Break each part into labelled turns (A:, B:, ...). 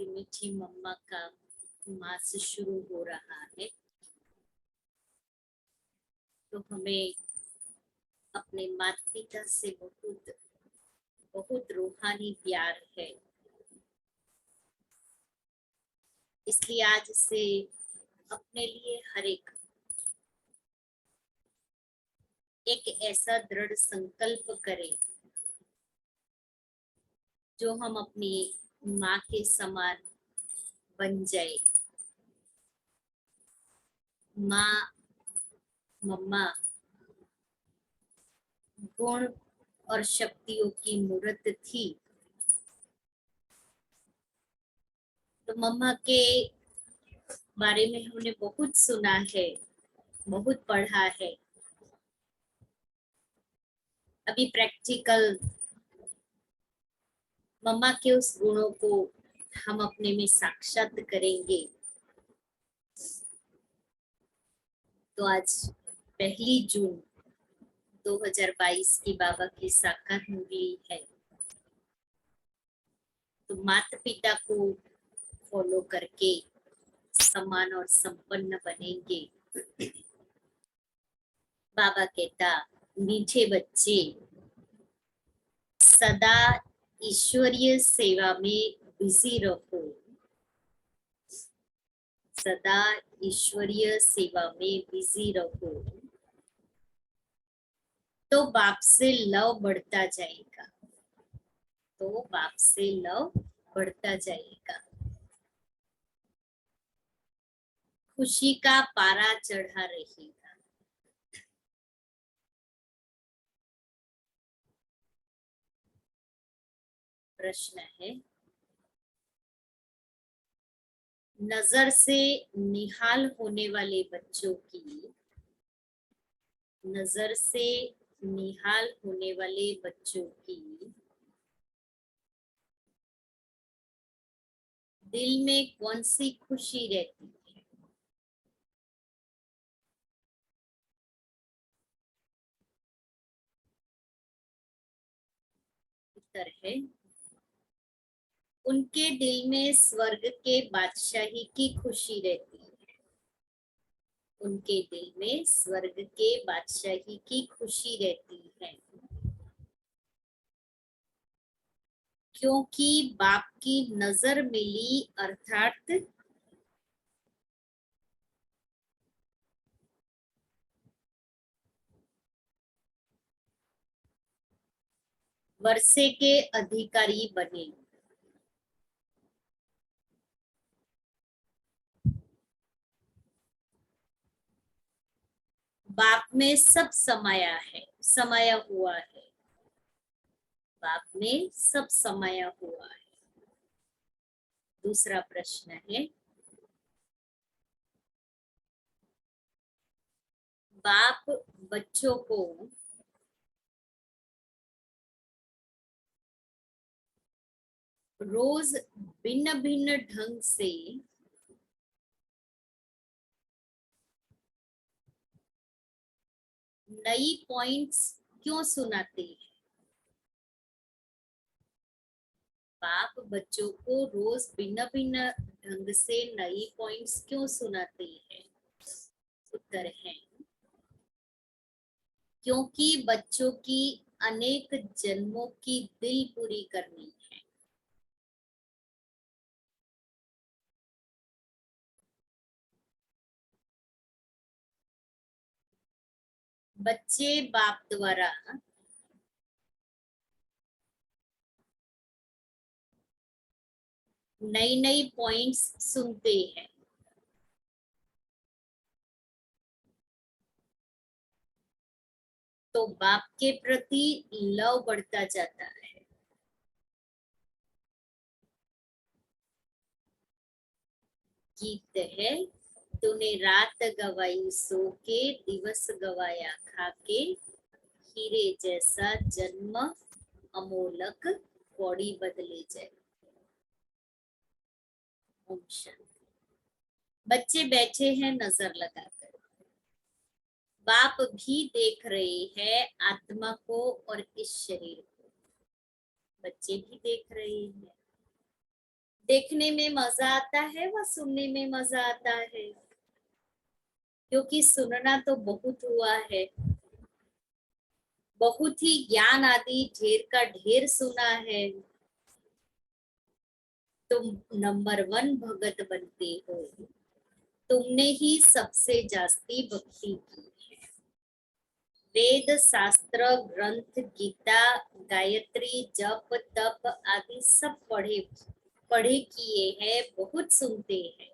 A: मीठी मीठी मम्मा का मास शुरू हो रहा है, तो हमें अपने माता पिता से बहुत बहुत रूहानी प्यार है। इसलिए आज से अपने लिए हर एक ऐसा दृढ़ संकल्प करें जो हम अपनी माँ के समान बन जाए। माँ, मम्मा गुण और शक्तियों की मूर्त थी, तो मम्मा के बारे में हमने बहुत सुना है, बहुत पढ़ा है। अभी प्रैक्टिकल मम्मा के उस गुणों को हम अपने में साक्षात करेंगे। तो आज 1 जून 2022 की बाबा की साकार मुरली है, तो माता पिता को फॉलो करके समान और संपन्न बनेंगे। बाबा कहता, मीठे बच्चे सदा ईश्वरीय सेवा में बिजी रहो, सदा ईश्वरीय सेवा में बिजी रहो, तो बाप से लव बढ़ता जाएगा, तो बाप से लव बढ़ता जाएगा। खुशी का पारा चढ़ा रहेगा। प्रश्न है, नजर से निहाल होने वाले बच्चों की, नजर से निहाल होने वाले बच्चों की दिल में कौन सी खुशी रहती है? उत्तर है, उनके दिल में स्वर्ग के बादशाही की खुशी रहती है। उनके दिल में स्वर्ग के बादशाही की खुशी रहती है, क्योंकि बाप की नजर मिली, अर्थात वर्षे के अधिकारी बने। बाप में सब समाया है, समाया हुआ है, बाप में सब समाया हुआ है। दूसरा प्रश्न है, बाप बच्चों को रोज भिन्न भिन्न ढंग से नई पॉइंट्स क्यों सुनाते हैं? बाप बच्चों को रोज भिन्न भिन्न ढंग से नई पॉइंट्स क्यों सुनाते हैं? उत्तर है, क्योंकि बच्चों की अनेक जन्मों की दिल पूरी करनी है। बच्चे बाप द्वारा नई नई पॉइंट्स सुनते हैं, तो बाप के प्रति लव बढ़ता जाता है। गीत है, तूने रात गवाई सो के, दिवस गवाया खा के, हीरे जैसा जन्म अमोलक, कौड़ी बदले जाए। ओम शांति। बच्चे बैठे हैं नजर लगाकर, बाप भी देख रहे हैं आत्मा को और इस शरीर को। बच्चे भी देख रहे हैं, देखने में मजा आता है व सुनने में मजा आता है, क्योंकि सुनना तो बहुत हुआ है, बहुत ही ज्ञान आदि ढेर का ढेर सुना है। तुम नंबर 1 भगत बनते हो, तुमने ही सबसे जास्ती भक्ति की है। वेद शास्त्र ग्रंथ गीता गायत्री जप तप आदि सब पढ़े पढ़े किए हैं, बहुत सुनते हैं।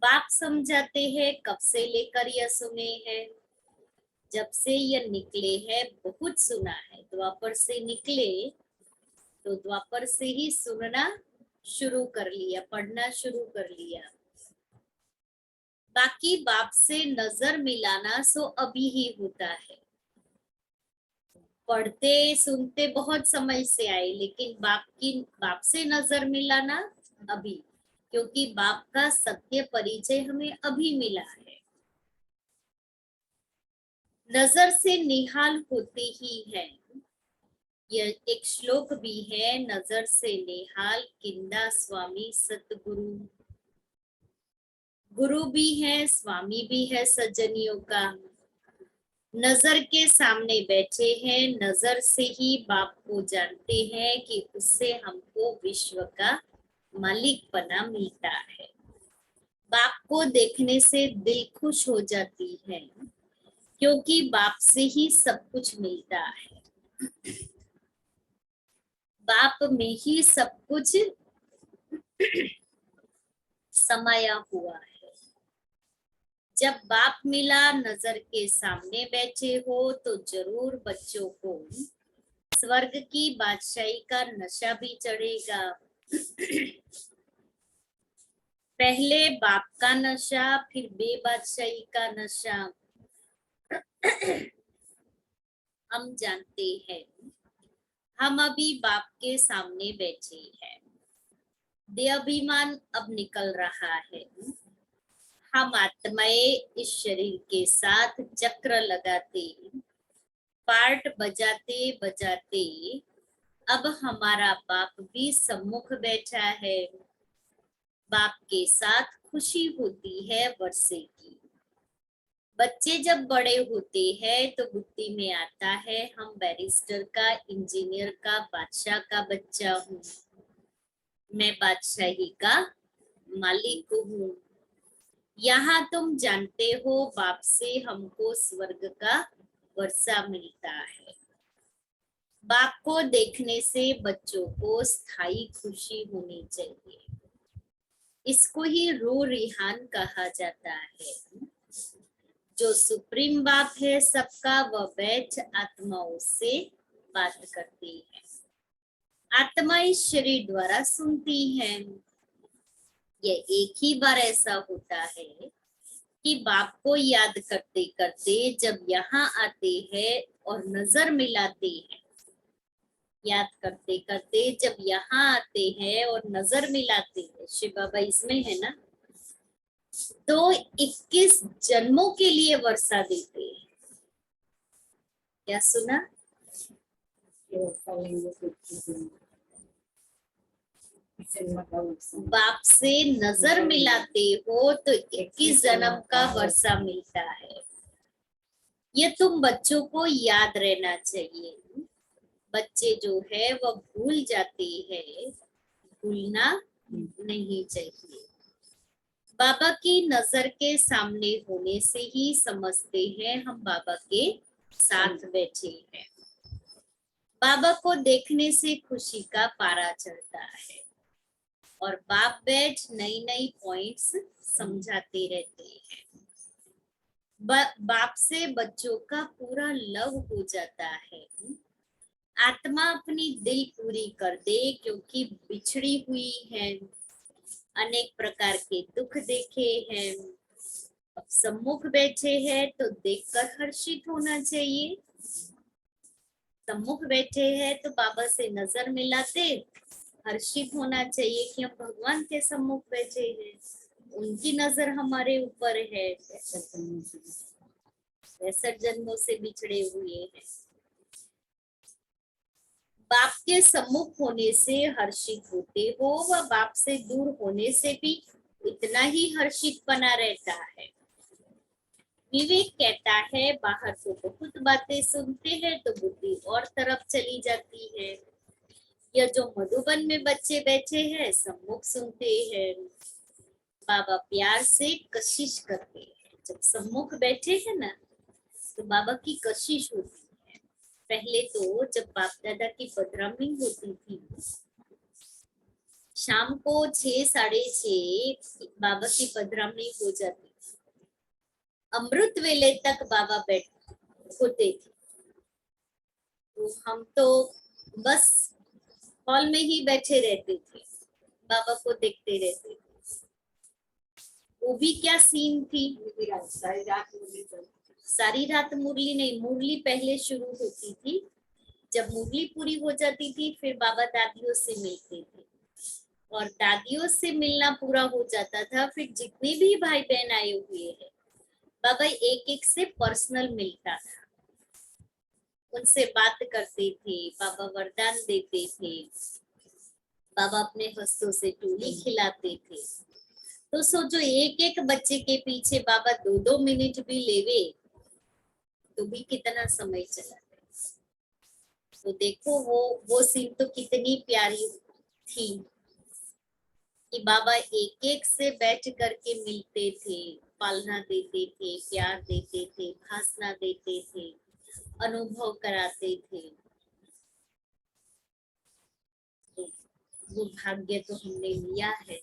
A: बाप समझाते हैं, कब से लेकर यह सुने हैं, जब से यह निकले हैं बहुत सुना है। द्वापर से निकले तो द्वापर से ही सुनना शुरू कर लिया, पढ़ना शुरू कर लिया। बाकी बाप से नजर मिलाना सो अभी ही होता है। पढ़ते सुनते बहुत समय से आए, लेकिन बाप से नजर मिलाना अभी, क्योंकि बाप का सत्य परिचय हमें अभी मिला है। नजर से निहाल होते ही है, यह एक श्लोक भी है, नजर से निहाल किंदा स्वामी सतगुरु। गुरु भी है, स्वामी भी है सज्जनियों का, नजर के सामने बैठे हैं, नजर से ही बाप को जानते हैं कि उससे हमको विश्व का मालिकपना मिलता है। बाप को देखने से दिल खुश हो जाती है, क्योंकि बाप से ही सब कुछ मिलता है। बाप में ही सब कुछ समाया हुआ है। जब बाप मिला, नजर के सामने बैठे हो, तो जरूर बच्चों को स्वर्ग की बादशाही का नशा भी चढ़ेगा। पहले बाप का नशा, फिर बेबादशाही का नशा। हम जानते हैं, हम अभी बाप के सामने बैठे हैं, देहाभिमान अब निकल रहा है। हम आत्माएं इस शरीर के साथ चक्र लगाते, पार्ट बजाते बजाते अब हमारा बाप भी सम्मुख बैठा है। बाप के साथ खुशी होती है वर्षे की। बच्चे जब बड़े होते हैं तो बुद्धि में आता है, हम बैरिस्टर का, इंजीनियर का, बादशाह का बच्चा हूँ, मैं बादशाही का मालिक हूँ। यहाँ तुम जानते हो, बाप से हमको स्वर्ग का वर्षा मिलता है। बाप को देखने से बच्चों को स्थायी खुशी होनी चाहिए। इसको ही रूह रिहान कहा जाता है। जो सुप्रीम बाप है सबका, वह बैठ आत्माओं से बात करती है। आत्मा इस शरीर द्वारा सुनती है। यह एक ही बार ऐसा होता है कि बाप को याद करते करते जब यहाँ आते हैं और नजर मिलाते हैं, याद करते करते जब यहाँ आते हैं और नजर मिलाते हैं, शिव बाबा इसमें है ना, तो 21 जन्मों के लिए वर्षा देते हैं। क्या सुना? बाप से नजर मिलाते हो तो 21 जन्म का वर्षा मिलता है। ये तुम बच्चों को याद रहना चाहिए। बच्चे जो है वह भूल जाते हैं, भूलना नहीं चाहिए। बाबा की नजर के सामने होने से ही समझते हैं हम बाबा के साथ बैठे हैं। बाबा को देखने से खुशी का पारा चढ़ता है और बाप बैठ नई नई पॉइंट्स समझाते रहते हैं। बाप से बच्चों का पूरा लव हो जाता है। आत्मा अपनी दिल पूरी कर दे, क्योंकि बिछड़ी हुई है, अनेक प्रकार के दुख देखे हैं, अब सम्मुख बैठे हैं तो देखकर हर्षित होना चाहिए। सम्मुख बैठे हैं तो बाबा से नजर मिलाते हर्षित होना चाहिए कि हम भगवान के सम्मुख बैठे हैं, उनकी नजर हमारे ऊपर है। 63 जन्मों से बिछड़े हुए हैं। बाप के सम्मुख होने से हर्षित होते हो व बाप से दूर होने से भी इतना ही हर्षित बना रहता है। विवेक कहता है बाहर तो बहुत बातें सुनते हैं तो बुद्धि और तरफ चली जाती है। यह जो मधुबन में बच्चे बैठे हैं सम्मुख सुनते हैं। बाबा प्यार से कशिश करते हैं। जब सम्मुख बैठे हैं ना तो बाबा की कशिश होती है। पहले तो जब बाप दादा की पधरामनी होती थी शाम को 6 साढ़े 6 बाबा की पधरामनी हो जाती थी। अमृत वेले तक बाबा बैठ होते थे तो हम तो बस हॉल में ही बैठे रहते थे, बाबा को देखते रहते थे। वो भी क्या सीन थी, सारी रात मुरली नहीं, मुरली पहले शुरू होती थी। जब मुरली पूरी हो जाती थी फिर बाबा दादियों से मिलते थे और दादियों से मिलना पूरा हो जाता था। फिर जितने भी भाई बहन आए हुए हैं बाबा एक एक से पर्सनल मिलता था, उनसे बात करते थे, बाबा वरदान देते थे, बाबा अपने हस्तों से टोली खिलाते थे। तो सोचो एक एक बच्चे के पीछे बाबा 2-2 मिनट भी लेवे तो भी कितना समय चला गया। तो देखो वो सीन तो कितनी प्यारी थी कि बाबा एक एक से बैठ करके मिलते थे, पालना देते थे, प्यार देते थे, भाषण देते थे, अनुभव कराते थे। तो वो भाग्य तो हमने लिया है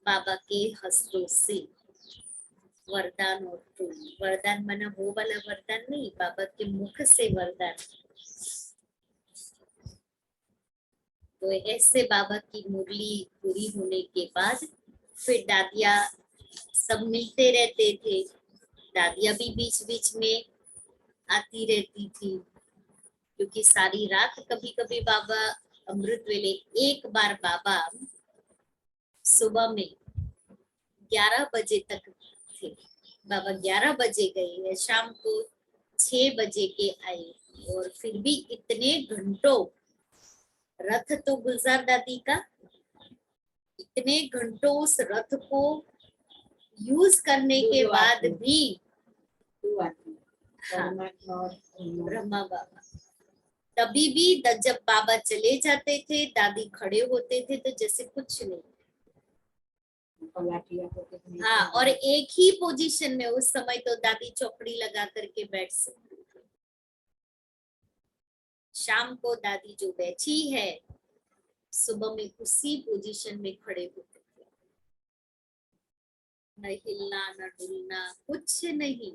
A: बाबा के हस्तों से। वरदान और टोली, वरदान माना वो वाला वरदान नहीं, बाबा के मुख से वरदान। तो ऐसे बाबा की मुरली पूरी होने के बाद फिर दादिया सब मिलते रहते थे। दादिया भी बीच बीच में आती रहती थी क्योंकि सारी रात कभी कभी बाबा अमृत वेले, एक बार बाबा सुबह में 11 बजे तक थे। बाबा 11 बजे गए हैं, शाम को 6 बजे के आए और फिर भी इतने घंटों रथ तो गुलजार दादी का, इतने घंटों उस रथ को यूज करने के बाद भी हाँ, ब्रह्मा बाबा तभी भी जब बाबा चले जाते थे दादी खड़े होते थे तो जैसे कुछ नहीं। हाँ, और एक ही पोजीशन में उस समय तो दादी चौकड़ी लगा करके बैठ सकती थी। शाम को दादी जो बैठी है सुबह में उसी पोजीशन में खड़े होते थे, न हिलना न डुलना कुछ नहीं।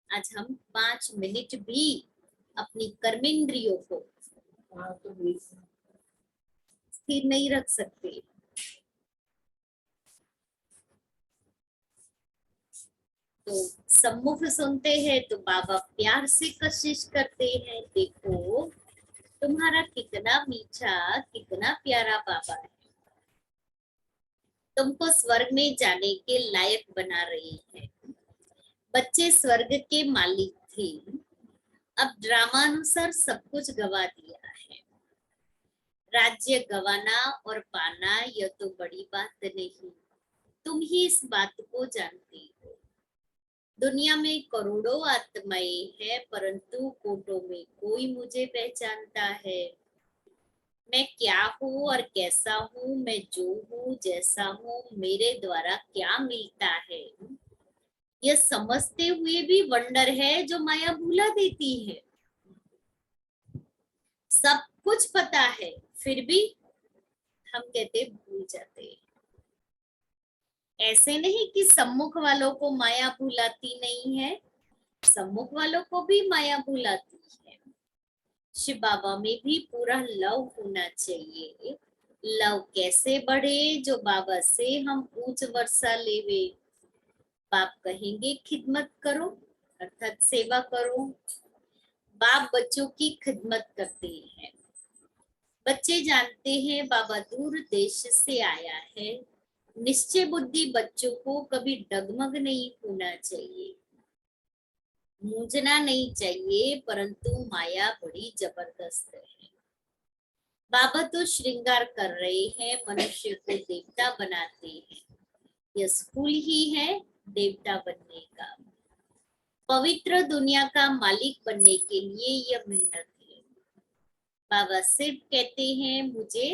A: आज हम 5 मिनट भी अपनी कर्मेंद्रियों को स्थिर नहीं रख सकते। तो सम्मुख सुनते हैं तो बाबा प्यार से कशिश करते हैं, देखो तुम्हारा कितना मीठा कितना प्यारा बाबा है, तुमको स्वर्ग में जाने के लायक बना रही है। बच्चे स्वर्ग के मालिक थे, अब ड्रामा अनुसार सब कुछ गवा दिया है। राज्य गवाना और पाना यह तो बड़ी बात नहीं, तुम ही इस बात को जानती हो। दुनिया में करोड़ों आत्माएं हैं परंतु कोटों में कोई मुझे पहचानता है। मैं क्या हूँ और कैसा हूँ, मैं जो हूँ जैसा हूँ, मेरे द्वारा क्या मिलता है, यह समझते हुए भी वंडर है जो माया भुला देती है। सब कुछ पता है फिर भी हम कहते भूल जाते हैं। ऐसे नहीं कि सम्मुख वालों को माया भुलाती नहीं है, सम्मुख वालों को भी माया भुलाती है। शिव बाबा में भी पूरा लव होना चाहिए। लव कैसे बढ़े, जो बाबा से हम ऊंच वर्षा लेवे। बाप कहेंगे खिदमत करो अर्थात सेवा करो। बाप बच्चों की खिदमत करते हैं। बच्चे जानते हैं बाबा दूर देश से आया है। निश्चय बुद्धि बच्चों को कभी डगमग नहीं होना चाहिए। मूंझना नहीं चाहिए, परंतु माया बड़ी जबरदस्त है। बाबा तो श्रृंगार कर रहे हैं, मनुष्य को देवता बनाते हैं। यह स्कूल ही है देवता बनने का। पवित्र दुनिया का मालिक बनने के लिए यह मेहनत है। बाबा सिर्फ कहते हैं मुझे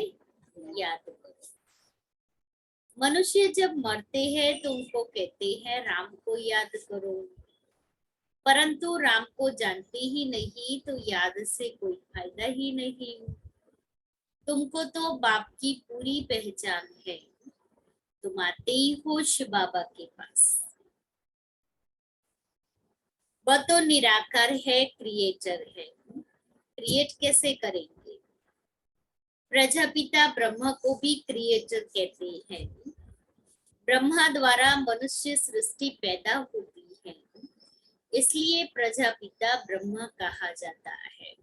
A: याद करो। मनुष्य जब मरते हैं तो उनको कहते हैं राम को याद करो, परंतु राम को जानते ही नहीं तो याद से कोई फायदा ही नहीं। तुमको तो बाप की पूरी पहचान है, तुम आते ही हो शिव बाबा के पास। वह तो निराकार है, क्रिएटर है। क्रिएट कैसे करेंगे? प्रजापिता ब्रह्मा को भी क्रिएटर कहते हैं। ब्रह्मा द्वारा मनुष्य सृष्टि पैदा होती है, इसलिए प्रजापिता ब्रह्मा कहा जाता है।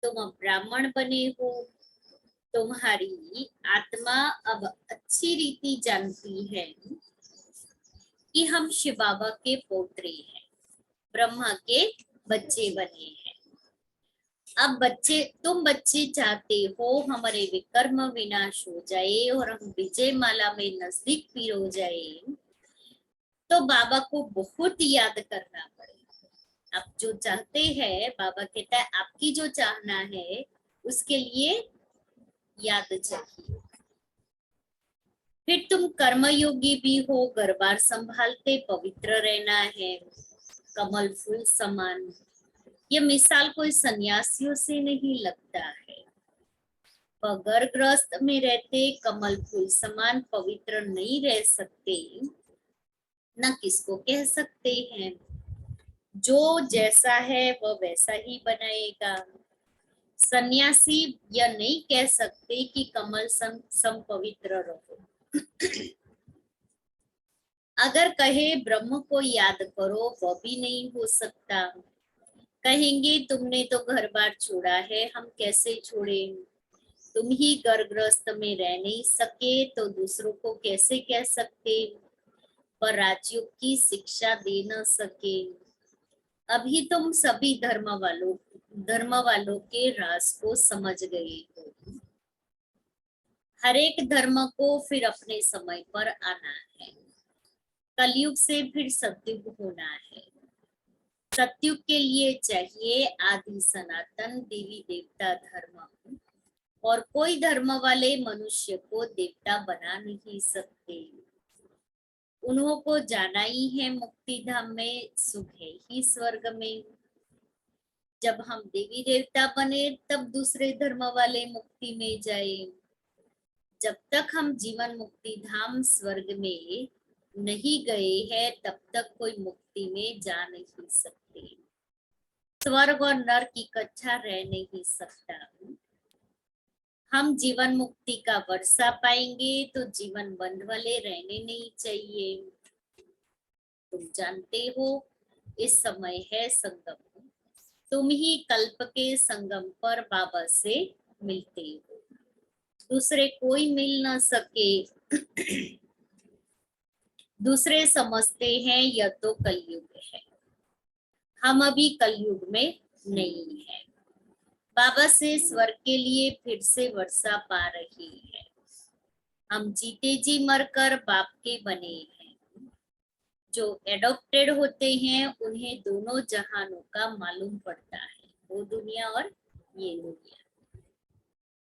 A: तुम अब ब्राह्मण बने हो, तुम्हारी आत्मा अब अच्छी रीति जानती है कि हम शिव बाबा के पोत्रे हैं, ब्रह्मा के बच्चे बने हैं। अब तुम बच्चे चाहते हो हमारे विकर्म विनाश हो जाए और हम विजय माला में नजदीक पीर हो जाए, तो बाबा को बहुत याद करना पड़ेगा। आप जो चाहते हैं, बाबा कहता है आपकी जो चाहना है उसके लिए याद चाहिए। फिर तुम कर्मयोगी भी हो, घर बार संभालते पवित्र रहना है, कमल फूल समान। ये मिसाल कोई सन्यासियों से नहीं लगता है। अगर ग्रस्त में रहते कमल फूल समान पवित्र नहीं रह सकते, न किसको कह सकते हैं। जो जैसा है वह वैसा ही बनाएगा। सन्यासी यह नहीं कह सकते कि कमल सम पवित्र रहो। अगर कहे ब्रह्म को याद करो, वह भी नहीं हो सकता। कहेंगे तुमने तो घर बार छोड़ा है, हम कैसे छोड़े। तुम ही गर्भग्रस्त में रह नहीं सके तो दूसरों को कैसे कह सकते। पर राजयोग की शिक्षा दे न सके। अभी तुम सभी धर्म वालों के राज को समझ गए हो। हर एक धर्म को फिर अपने समय पर आना है। कलयुग से फिर सतयुग होना है। सतयुग के लिए चाहिए आदि सनातन देवी देवता धर्म, और कोई धर्म वाले मनुष्य को देवता बना नहीं सकते। उन्हों को जाना ही है मुक्ति धाम में, सुख है ही स्वर्ग में। जब हम देवी देवता बने तब दूसरे धर्म वाले मुक्ति में जाए। जब तक हम जीवन मुक्ति धाम स्वर्ग में नहीं गए हैं तब तक कोई मुक्ति में जा नहीं सकते। स्वर्ग और नरक इकट्ठा रह नहीं सकता। हम जीवन मुक्ति का वर्षा पाएंगे तो जीवन बंध वाले रहने नहीं चाहिए। तुम जानते हो इस समय है संगम, तुम ही कल्प के संगम पर बाबा से मिलते हो, दूसरे कोई मिल न सके। दूसरे समझते हैं यह तो कलयुग है, हम अभी कलयुग में नहीं है। बाबा से स्वर्ग के लिए फिर से वर्षा पा रही है। हम जीते जी मरकर बाप के बने हैं। जो एडॉप्टेड होते हैं उन्हें दोनों जहानों का मालूम पड़ता है, वो दुनिया और ये दुनिया।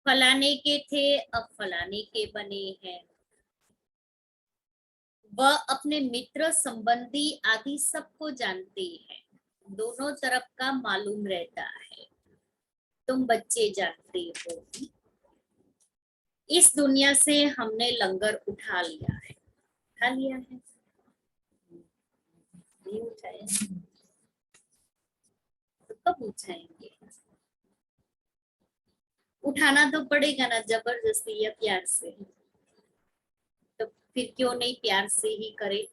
A: फलाने के थे अब फलाने के बने हैं। वह अपने मित्र संबंधी आदि सबको जानते हैं, दोनों तरफ का मालूम रहता है। तुम बच्चे जानते हो इस दुनिया से हमने लंगर उठा लिया है। उठा लिया है, नहीं उठाया तो कब उठाएंगे। उठाना तो पड़ेगा ना, जबरदस्ती या प्यार से। तो फिर क्यों नहीं प्यार से ही करे।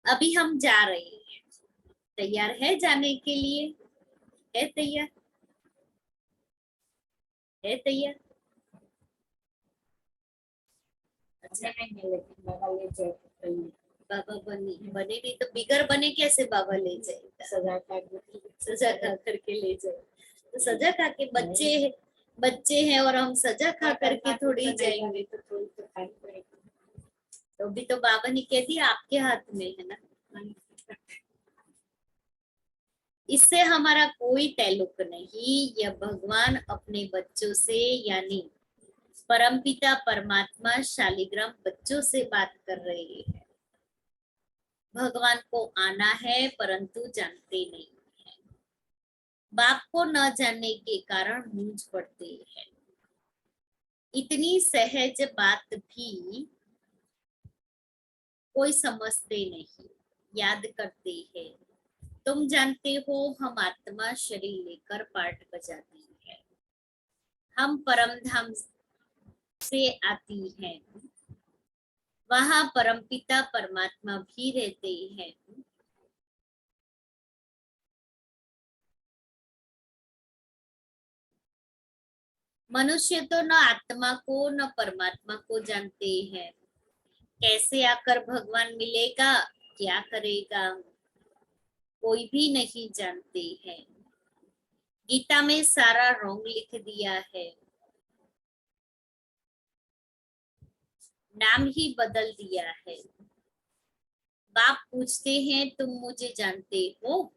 A: अभी हम जा रहे हैं, तैयार है जाने के लिए? है तैयार? है तैयार? अच्छा,
B: लेकिन बाबा ले जाए
A: बाबा बने नहीं तो बिगर बने कैसे बाबा ले जाएगा? सजा खा करके ले जाए। तो सजा खा के बच्चे हैं और हम सजा खा करके थोड़ी जाएंगे। तो अभी तो बाबा ने कह दिया आपके हाथ में है ना। इससे हमारा कोई ताल्लुक नहीं। यह भगवान अपने बच्चों से यानी परमपिता परमात्मा शालिग्राम बच्चों से बात कर रहे हैं। भगवान को आना है परंतु जानते नहीं है। बाप को न जानने के कारण मूंझ पड़ते हैं। इतनी सहज बात भी कोई समझते नहीं। याद करते हैं। तुम जानते हो हम आत्मा शरीर लेकर पाठ बजाती है। हम परम धाम से आती हैं। वहां परमपिता परमात्मा भी रहते हैं। मनुष्य तो न आत्मा को न परमात्मा को जानते हैं। कैसे आकर भगवान मिलेगा, क्या करेगा, कोई भी नहीं जानते हैं। गीता में सारा रॉन्ग लिख दिया है। नाम ही बदल दिया है। बाप पूछते हैं तुम मुझे जानते हो?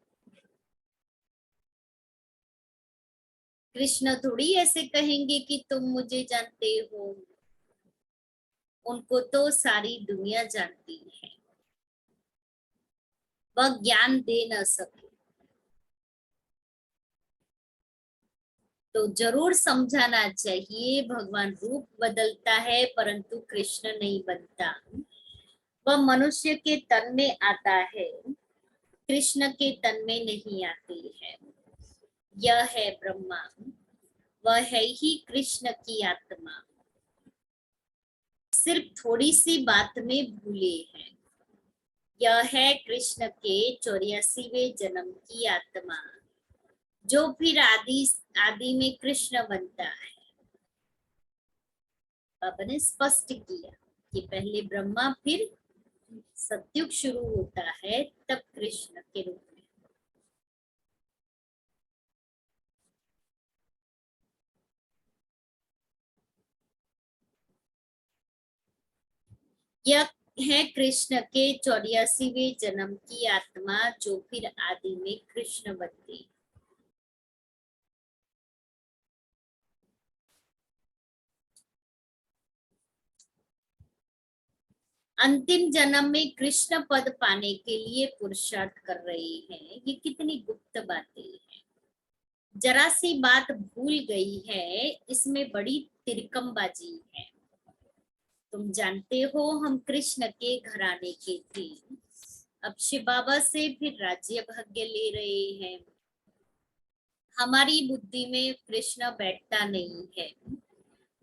A: कृष्ण थोड़ी ऐसे कहेंगे कि तुम मुझे जानते हो। उनको तो सारी दुनिया जानती है। वह ज्ञान दे न सके तो जरूर समझाना चाहिए। भगवान रूप बदलता है परंतु कृष्ण नहीं बनता। वह मनुष्य के तन में आता है, कृष्ण के तन में नहीं आती है। यह है ब्रह्मा, वह है ही कृष्ण की आत्मा। सिर्फ थोड़ी सी बात में भूले हैं। यह है कृष्ण के 84वें जन्म की आत्मा, जो फिर आदि में कृष्ण बनता है। बाबा ने स्पष्ट किया कि पहले ब्रह्मा फिर सत्युग शुरू होता है, तब कृष्ण के रूप में। यह है कृष्ण के 84वें जन्म की आत्मा, जो फिर आदि में कृष्ण बनती। अंतिम जन्म में कृष्ण पद पाने के लिए पुरुषार्थ कर रहे हैं। ये कितनी गुप्त बातें हैं। जरा सी बात भूल गई है, इसमें बड़ी तिरकमबाजी है। तुम जानते हो हम कृष्ण के घराने के थे। अब शिव बाबा से फिर राज्य भाग्य ले रहे हैं। हमारी बुद्धि में कृष्ण बैठता नहीं है।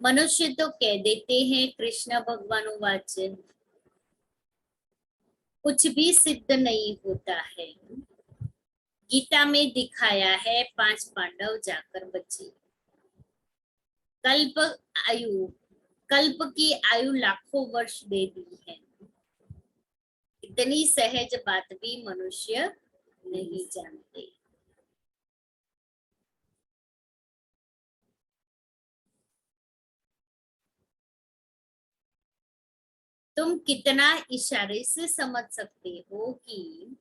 A: मनुष्य तो कह देते हैं कृष्ण भगवान वाच, कुछ भी सिद्ध नहीं होता है। गीता में दिखाया है 5 पांडव जाकर बचे। कल्प आयु कल्प की आयु लाखों वर्ष दे दी है। इतनी सहज बात भी मनुष्य नहीं जानते। तुम कितना इशारे से समझ सकते हो कि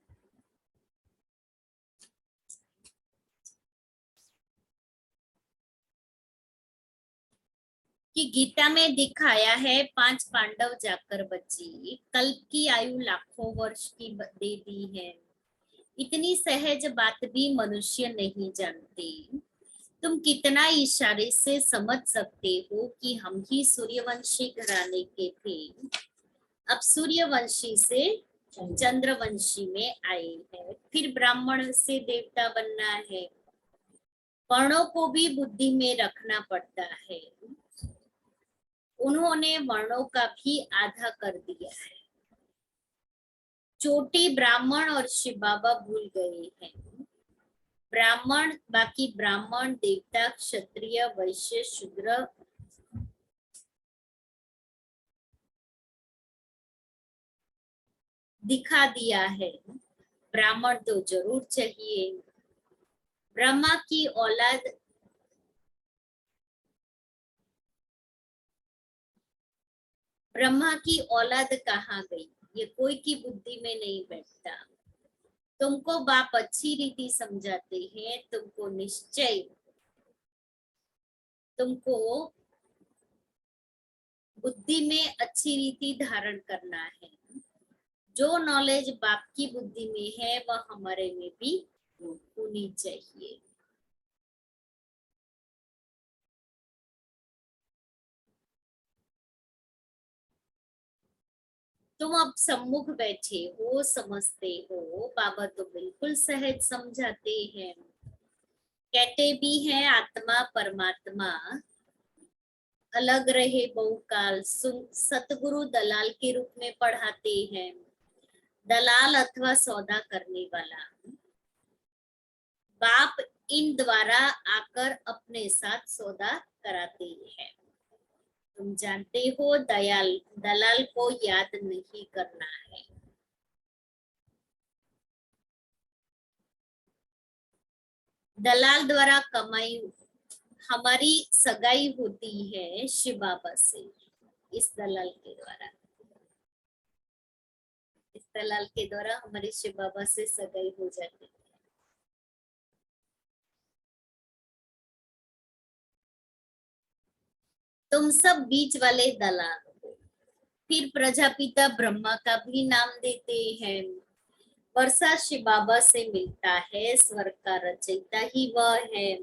A: गीता में दिखाया है 5 पांडव जाकर बचे। कल्प की आयु लाखों वर्ष की दे दी है। इतनी सहज बात भी मनुष्य नहीं जानते। तुम कितना इशारे से समझ सकते हो कि हम ही सूर्यवंशी घराने के थे। अब सूर्यवंशी से चंद्रवंशी में आए हैं, फिर ब्राह्मण से देवता बनना है। वर्णों को भी बुद्धि में रखना पड़ता है। उन्होंने वर्णों का भी आधा कर दिया है। चोटी ब्राह्मण और शिव बाबा भूल गए हैं। ब्राह्मण देवता क्षत्रिय वैश्य शूद्र दिखा दिया है, ब्राह्मण तो जरूर चाहिए। ब्रह्मा की औलाद ब्रह्मा की औलाद कहाँ गई, ये कोई की बुद्धि में नहीं बैठता। तुमको बाप अच्छी रीति समझाते हैं, तुमको बुद्धि में अच्छी रीति धारण करना है। जो नॉलेज बाप की बुद्धि में है वह हमारे में भी होनी चाहिए। तुम अब सम्मुख बैठे हो, समझते हो, बाबा तो बिल्कुल सहज समझाते हैं। कहते भी हैं आत्मा परमात्मा अलग रहे बहुकाल। सतगुरु दलाल के रूप में पढ़ाते हैं। दलाल अथवा सौदा करने वाला बाप इन द्वारा आकर अपने साथ सौदा कराते हैं। तुम जानते हो दलाल को याद नहीं करना है। दलाल द्वारा कमाई हमारी सगाई होती है शिव बाबा से। इस दलाल के द्वारा हमारी शिव बाबा से सगाई हो जाती है। तुम सब बीच वाले दलाल हो। फिर प्रजापिता ब्रह्मा का भी नाम देते हैं। वर्षा शिव बाबा से मिलता है, स्वर्ग का रचयिता ही वह है।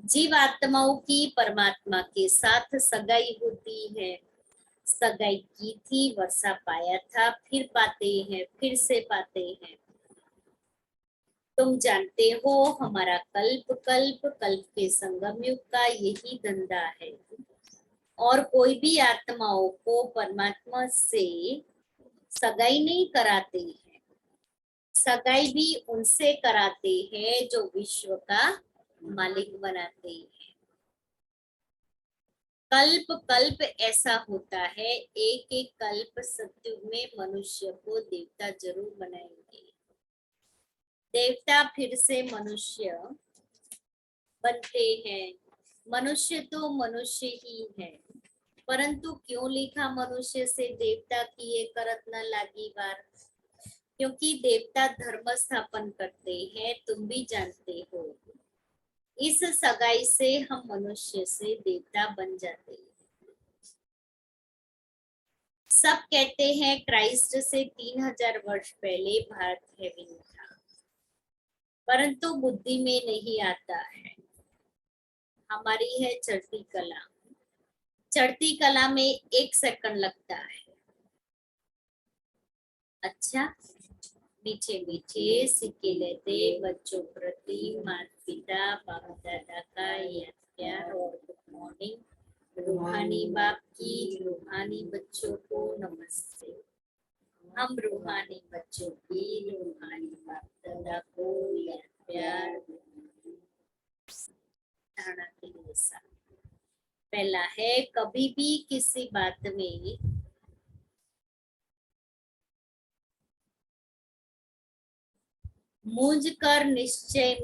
A: जीव आत्माओं की परमात्मा के साथ सगाई होती है। सगाई की थी, वर्षा पाया था, फिर पाते हैं, फिर से पाते हैं। तुम जानते हो हमारा कल्प कल्प कल्प के संगम युग का यही धंधा है। और कोई भी आत्माओं को परमात्मा से सगाई नहीं कराते हैं। सगाई भी उनसे कराते हैं जो विश्व का मालिक बनाते हैं। कल्प कल्प ऐसा होता है, एक एक कल्प सत्युग में मनुष्य को देवता जरूर बनाएंगे। देवता फिर से मनुष्य बनते हैं। मनुष्य तो मनुष्य ही है, परंतु क्यों लिखा मनुष्य से देवता किए करत न लागी बार। क्योंकि देवता धर्म स्थापन करते हैं, तुम भी जानते हो। इस सगाई से हम मनुष्य से देवता बन जाते हैं। सब कहते हैं क्राइस्ट से 3000 वर्ष पहले भारत हेवन था, परंतु बुद्धि में नहीं आता है। हमारी है चढ़ती कला। चढ़ती कला में 1 सेकंड लगता है। अच्छा, मीठे मीठे सिक्के लेते बच्चों प्रति माता पिता बाप दादा का याद प्यार और गुड मॉर्निंग। रूहानी बाप की रूहानी बच्चों को नमस्ते। हम रूहानी बच्चों की रूहानी बाप दादा को याद प्यार धारणा के लिए साथ। पहला है, कभी भी किसी बात में मूंझ कर निश्चय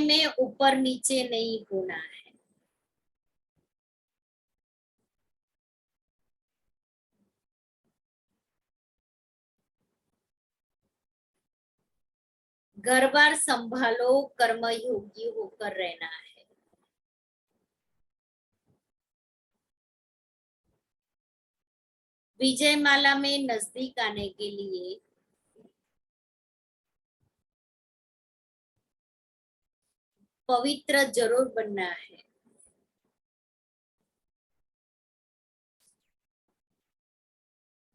A: में ऊपर नीचे नहीं होना है। घर बार संभालो, कर्मयोगी होकर रहना है। विजय माला में नजदीक आने के लिए पवित्र जरूर बनना है।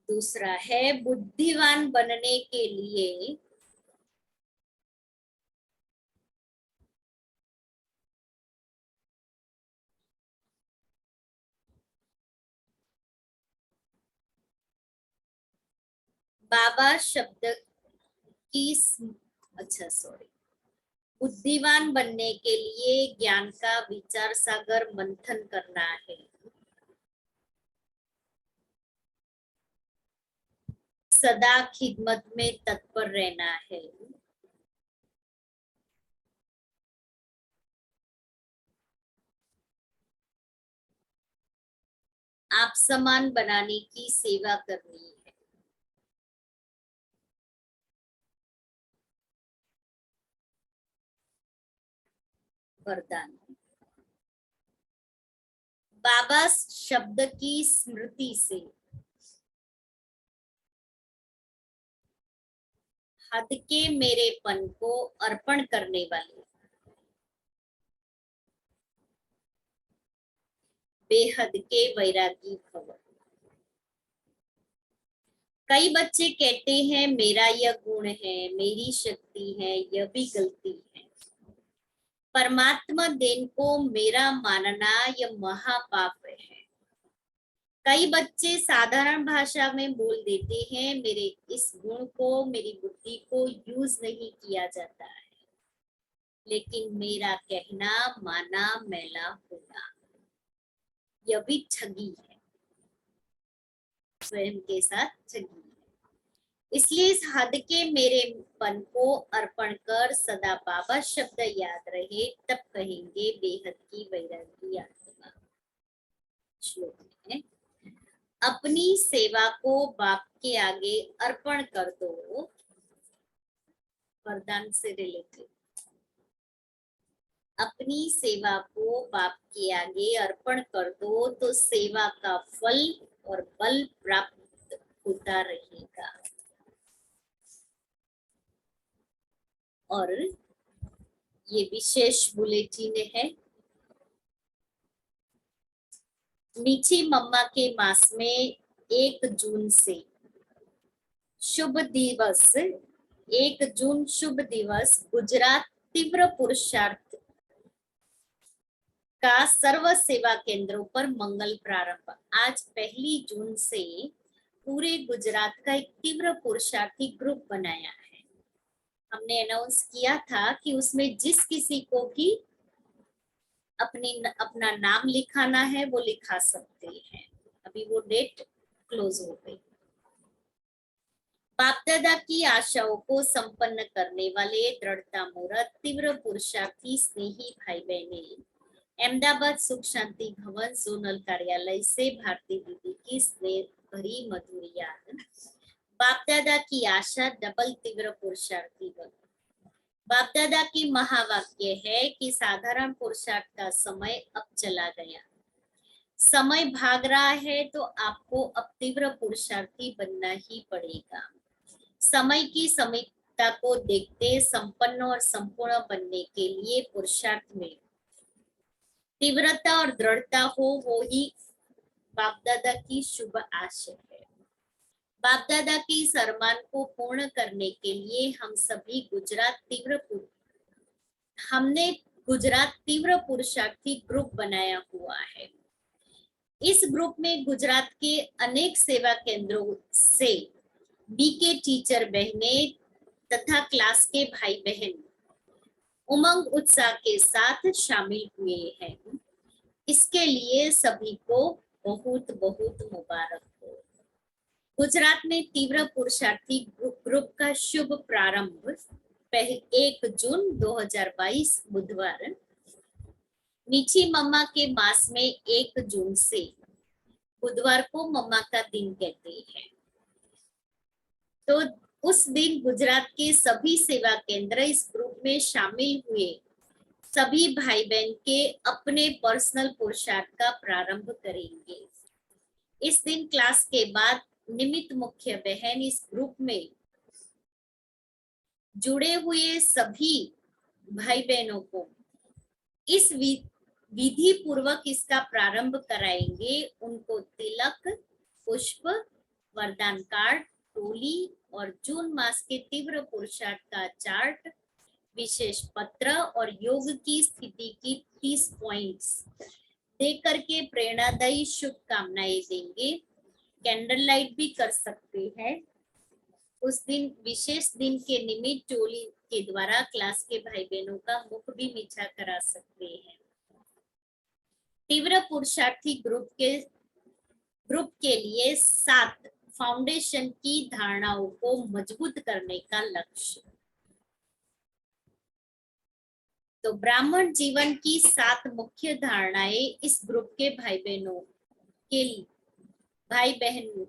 A: दूसरा है, बुद्धिवान बनने के लिए बाबा शब्द की अच्छा सॉरी बुद्धिमान बनने के लिए ज्ञान का विचार सागर मंथन करना है। सदा खिदमत में तत्पर रहना है। आप समान बनाने की सेवा करनी है। वरदान। बाबा शब्द की स्मृति से हद के मेरेपन को अर्पण करने वाले बेहद के वैरागी भव। कई बच्चे कहते हैं मेरा यह गुण है, मेरी शक्ति है, यह भी गलती है। परमात्मा देन को मेरा मानना यह महापाप है। कई बच्चे साधारण भाषा में बोल देते हैं मेरे इस गुण को, मेरी बुद्धि को यूज नहीं किया जाता है, लेकिन मेरा कहना माना मैला होना यह भी ठगी है, स्वयं के साथ ठगी है। इसलिए इस हद के मेरेपन को अर्पण कर सदा बाबा शब्द याद रहे, तब कहेंगे बेहद की वैरागी आत्मा। श्लोक है, अपनी सेवा को बाप के आगे अर्पण कर दो। वरदान से रिलेटेड। अपनी सेवा को बाप के आगे अर्पण कर दो तो सेवा का फल और बल प्राप्त होता रहेगा। और ये विशेष बुलेटिन है। मीठी मम्मा के मास में 1 जून से शुभ दिवस 1 जून शुभ दिवस गुजरात तीव्र पुरुषार्थ का सर्व सेवा केंद्रों पर मंगल प्रारंभ। आज 1 जून से पूरे गुजरात का एक तीव्र पुरुषार्थी ग्रुप बनाया है। हमने अनाउंस किया था कि उसमें जिस किसी को भी अपना नाम लिखाना है वो लिखा सकते हैं। अभी वो डेट क्लोज हो गई। बाप दादा की आशाओं को संपन्न करने वाले दृढ़ता मूर्त तीव्र पुरुषार्थी स्नेही भाई बहने अहमदाबाद सुख शांति भवन जोनल कार्यालय से भारती दीदी की स्नेह भरी मधुर याद। बाप दादा की आशा डबल तीव्र पुरुषार्थी बनो। बाप दादा की महावाक्य है कि साधारण पुरुषार्थ का समय अब चला गया, समय भाग रहा है, तो आपको अब तीव्र पुरुषार्थी बनना ही पड़ेगा। समय की समीपता को देखते संपन्न और संपूर्ण बनने के लिए पुरुषार्थ में तीव्रता और दृढ़ता हो, वो ही बाप दादा की शुभ आशय है। बाप दादा के इस अरमान को पूर्ण करने के लिए हमने गुजरात तीव्र पुरुषार्थी ग्रुप बनाया हुआ है। इस ग्रुप में गुजरात के अनेक सेवा केंद्रों से बीके टीचर बहने तथा क्लास के भाई बहन उमंग उत्साह के साथ शामिल हुए हैं। इसके लिए सभी को बहुत बहुत मुबारक हो। गुजरात में तीव्र पुरुषार्थी ग्रुप का शुभ प्रारंभ 1 जून 2022 बुधवार मीठी मम्मा के मास में 1 जून से बुधवार को मम्मा का दिन कहते हैं। तो उस दिन गुजरात के सभी सेवा केंद्र इस ग्रुप में शामिल हुए सभी भाई बहन के अपने पर्सनल पुरुषार्थ का प्रारंभ करेंगे। इस दिन क्लास के बाद निमित्त मुख्य बहन इस ग्रुप में जुड़े हुए सभी भाई बहनों को इस विधि पूर्वक इसका प्रारंभ कराएंगे। उनको तिलक, पुष्प, वरदान कार्ड, टोली और जून मास के तीव्र पुरुषार्थ का चार्ट, विशेष पत्र और योग की स्थिति की 30 पॉइंट्स दे करके प्रेरणादायी शुभकामनाएं देंगे। कैंडल लाइट भी कर सकते हैं। उस दिन विशेष दिन के निमित्त के द्वारा क्लास के भाई बहनों का मुख भी मीठा करा सकते हैं। तीव्र पुरुषार्थी ग्रुप के लिए 7 फाउंडेशन की धारणाओं को मजबूत करने का लक्ष्य। तो ब्राह्मण जीवन की 7 मुख्य धारणाएं इस ग्रुप के भाई बहन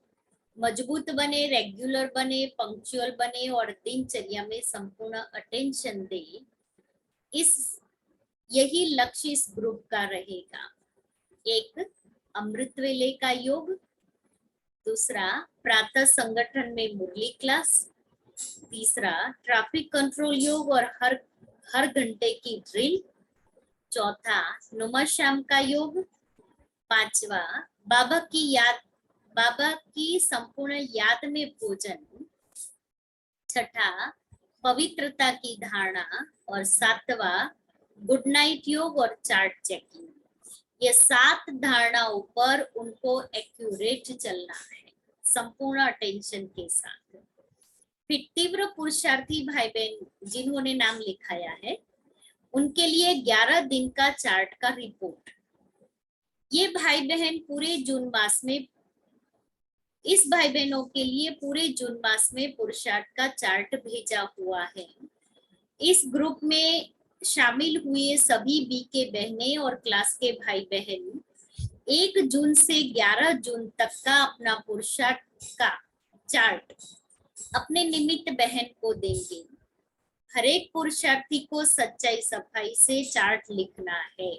A: मजबूत बने, रेगुलर बने, पंक्चुअल बने और दिनचर्या में संपूर्ण अटेंशन दे। यही लक्ष्य इस ग्रुप का रहेगा। 1 अमृत वेले का योग, दूसरा प्रातः संगठन में मुरली क्लास, तीसरा ट्रैफिक कंट्रोल योग और हर घंटे की ड्रिल, चौथा नुमा शाम का योग, पांचवा बाबा की संपूर्ण याद में भोजन, छठा पवित्रता की धारणा और 7वां गुड नाइट योग और चार्ट चेकिंग। ये 7 धारणाओं पर उनको एक्यूरेट चलना है संपूर्ण अटेंशन के साथ। फिर तीव्र पुरुषार्थी भाई बहन जिन्होंने नाम लिखाया है उनके लिए 11 दिन का चार्ट का रिपोर्ट। ये भाई बहन पूरे जून मास में, इस भाई बहनों के लिए पूरे जून मास में पुरुषार्थ का चार्ट भेजा हुआ है। इस ग्रुप में शामिल हुए सभी बी के बहने और क्लास के भाई बहन 1 जून से 11 जून तक का अपना पुरुषार्थ का चार्ट अपने निमित्त बहन को देंगे। हर एक पुरुषार्थी को सच्चाई सफाई से चार्ट लिखना है।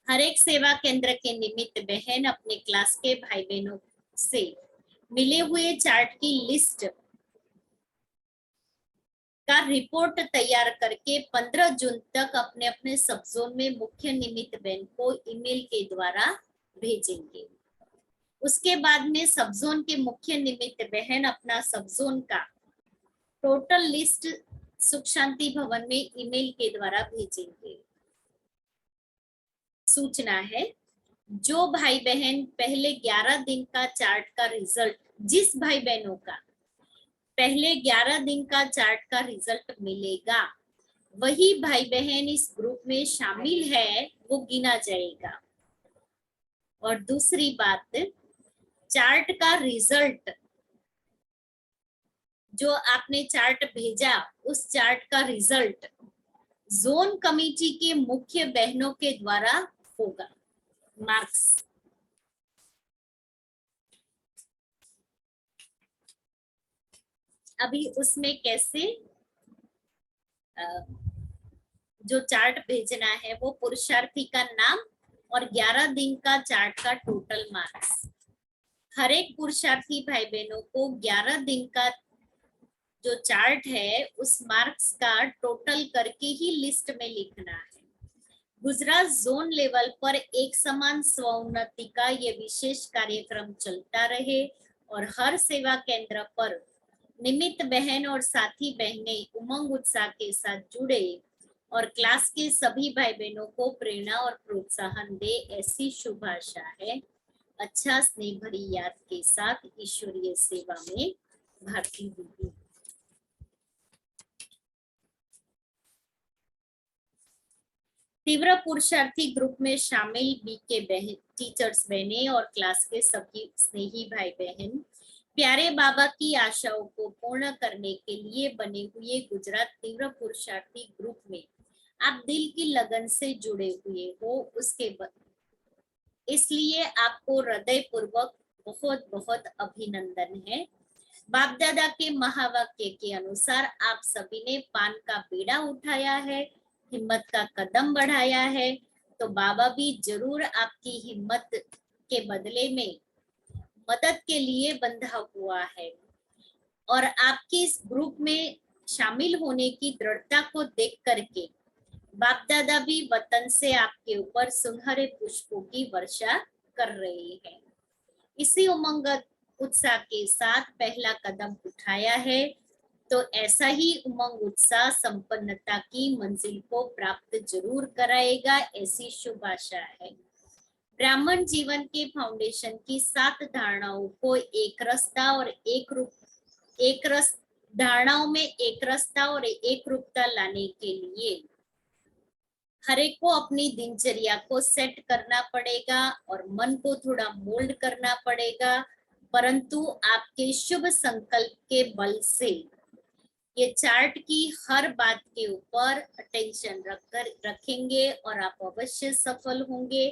A: हर एक सेवा केंद्र के निमित्त बहन अपने क्लास के भाई बहनों से मिले हुए चार्ट की लिस्ट का रिपोर्ट तैयार करके 15 जून तक अपने अपने सब जोन में मुख्य निमित्त बहन को ईमेल के द्वारा भेजेंगे। उसके बाद में सब जोन के मुख्य निमित्त बहन अपना सब जोन का टोटल लिस्ट सुख शांति भवन में ईमेल के द्वारा भेजेंगे। सूचना है, जो भाई बहन पहले 11 दिन का चार्ट का रिजल्ट, जिस भाई बहनों का पहले 11 दिन का चार्ट का रिजल्ट मिलेगा वही भाई बहन इस ग्रुप में शामिल है, वो गिना जाएगा। और दूसरी बात, चार्ट का रिजल्ट जो आपने चार्ट भेजा उस चार्ट का रिजल्ट जोन कमेटी के मुख्य बहनों के द्वारा होगा। मार्क्स अभी उसमें कैसे जो चार्ट भेजना है वो पुरुषार्थी का नाम और 11 दिन का चार्ट का टोटल मार्क्स। हर एक पुरुषार्थी भाई बहनों को 11 दिन का जो चार्ट है उस मार्क्स का टोटल करके ही लिस्ट में लिखना है। गुजरात जोन लेवल पर एक समान स्वोन्नति का ये विशेष कार्यक्रम चलता रहे और हर सेवा केंद्र पर निमित्त बहन और साथी बहने उमंग उत्साह के साथ जुड़े और क्लास के सभी भाई बहनों को प्रेरणा और प्रोत्साहन दे, ऐसी शुभ आशा है। अच्छा स्नेह भरी याद के साथ ईश्वरीय सेवा में भारती दीदी। तीव्र पुरुषार्थी ग्रुप में शामिल बी के बहन टीचर्स बहने और क्लास के सभी स्नेही भाई बहन प्यारे बाबा की आशाओं को पूर्ण करने के लिए बने हुए गुजरात तीव्र पुरुषार्थी ग्रुप में आप दिल की लगन से जुड़े हुए हो, इसलिए आपको हृदय पूर्वक बहुत बहुत अभिनंदन है। बाप दादा के महावाक्य के अनुसार आप सभी ने पान का बीड़ा उठाया है, हिम्मत का कदम बढ़ाया है, तो बाबा भी जरूर आपकी हिम्मत के बदले में मदद के लिए बंधा हुआ है और आपके इस ग्रुप में शामिल होने की दृढ़ता को देख करके बाप दादा भी वतन से आपके ऊपर सुनहरे पुष्पों की वर्षा कर रहे हैं। इसी उमंग उत्साह के साथ पहला कदम उठाया है, तो ऐसा ही उमंग उत्साह संपन्नता की मंजिल को प्राप्त जरूर कराएगा, ऐसी शुभ आशा है। ब्राह्मण जीवन के फाउंडेशन की 7 धारणाओं को एक रसता और एक रस धारणाओं में एक रसता और एक रूपता लाने के लिए हर एक को अपनी दिनचर्या को सेट करना पड़ेगा और मन को थोड़ा मोल्ड करना पड़ेगा, परंतु आपके शुभ संकल्प के बल से ये चार्ट की हर बात के ऊपर अटेंशन रखेंगे और आप अवश्य सफल होंगे,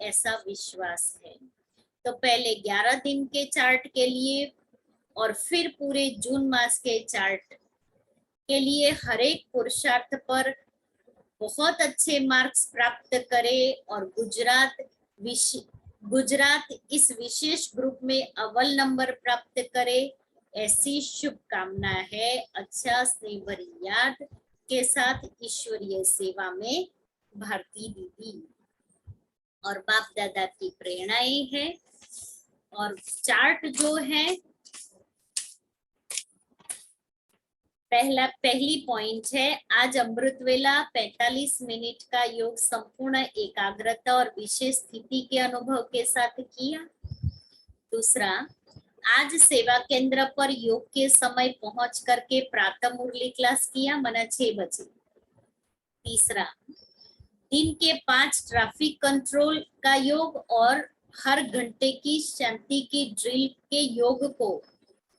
A: ऐसा विश्वास है। तो पहले 11 दिन के चार्ट के लिए और फिर पूरे जून मास के चार्ट के लिए हर एक पुरुषार्थ पर बहुत अच्छे मार्क्स प्राप्त करें और गुजरात इस विशेष ग्रुप में अव्वल नंबर प्राप्त करे, ऐसी शुभकामना है। अच्छा स्नेह भरी याद के साथ ईश्वरीय सेवा में भारती दीदी और बाप दादा की प्रेरणाएं हैं। और चार्ट जो है पहली पॉइंट है, आज अमृत वेला 45 मिनट का योग संपूर्ण एकाग्रता और विशेष स्थिति के अनुभव के साथ किया। दूसरा, आज सेवा केंद्र पर योग के समय पहुंच करके प्रातः मुरली क्लास किया मना 6 बजे। तीसरा, दिन के 5 ट्रैफिक कंट्रोल का योग और हर घंटे की शांति की ड्रिल के योग को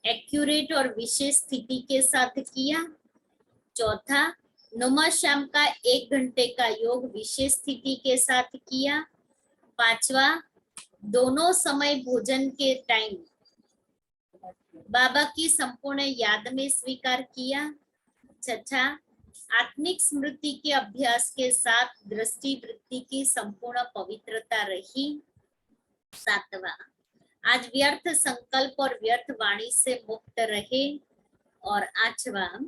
A: एक्यूरेट और विशेष स्थिति के साथ किया। चौथा, नुमा शाम का 1 घंटे का योग विशेष स्थिति के साथ किया। पांचवा, दोनों समय भोजन के टाइम बाबा की संपूर्ण याद में स्वीकार किया। छठा, आत्मिक स्मृति के अभ्यास के साथ दृष्टि वृत्ति की संपूर्ण पवित्रता रही। सातवां, आज व्यर्थ संकल्प और व्यर्थ वाणी से मुक्त रहे। और आठवां,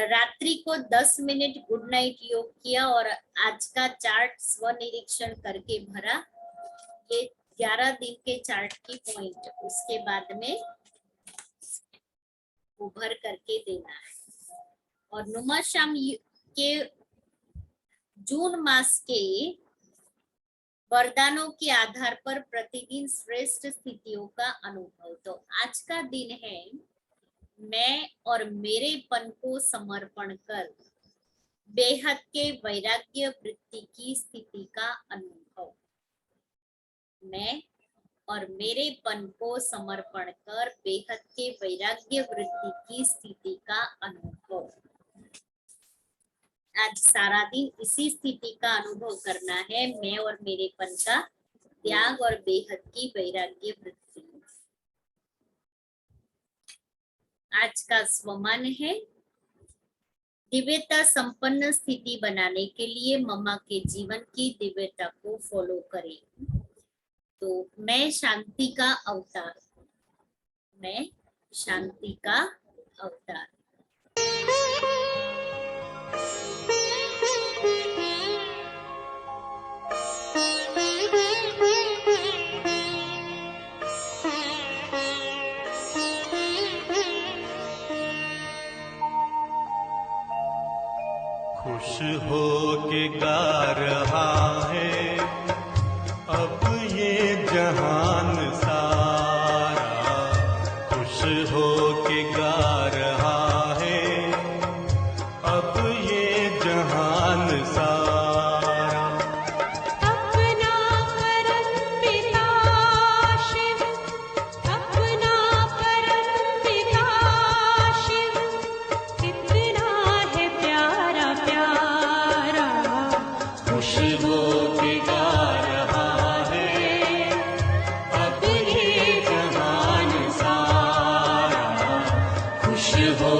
A: रात्रि को 10 मिनट गुड नाइट योग किया और आज का चार्ट स्वनिरीक्षण करके भरा। ये 11 दिन के चार्ट की पॉइंट उसके बाद में उभर करके देना है। और नुमा शाम के जून मास के वरदानों के आधार पर प्रतिदिन श्रेष्ठ स्थितियों का अनुभव। तो आज का दिन है, मैं और मेरेपन को समर्पण कर बेहद के वैराग्य वृत्ति की स्थिति का अनुभव। मैं और मेरेपन को समर्पण कर बेहद के वैराग्य वृत्ति की स्थिति का अनुभव। आज सारा दिन इसी स्थिति का अनुभव करना है, मैं और मेरेपन का त्याग और बेहद की वैराग्य वृत्ति। आज का स्वमान है, दिव्यता संपन्न स्थिति बनाने के लिए मम्मा के जीवन की दिव्यता को फॉलो करें। तो मैं शांति का अवतार, मैं शांति का अवतार।
B: खुश हो के गा रहा है अब ये जहान सारा, खुश हो के गा रहा है अब ये जहान सारा।
C: अपना परम पिता शिव, अपना परम पिता शिव, कितना है प्यारा प्यारा, खुश हो के गा रहा है अब ये जहान सारा, खुश हो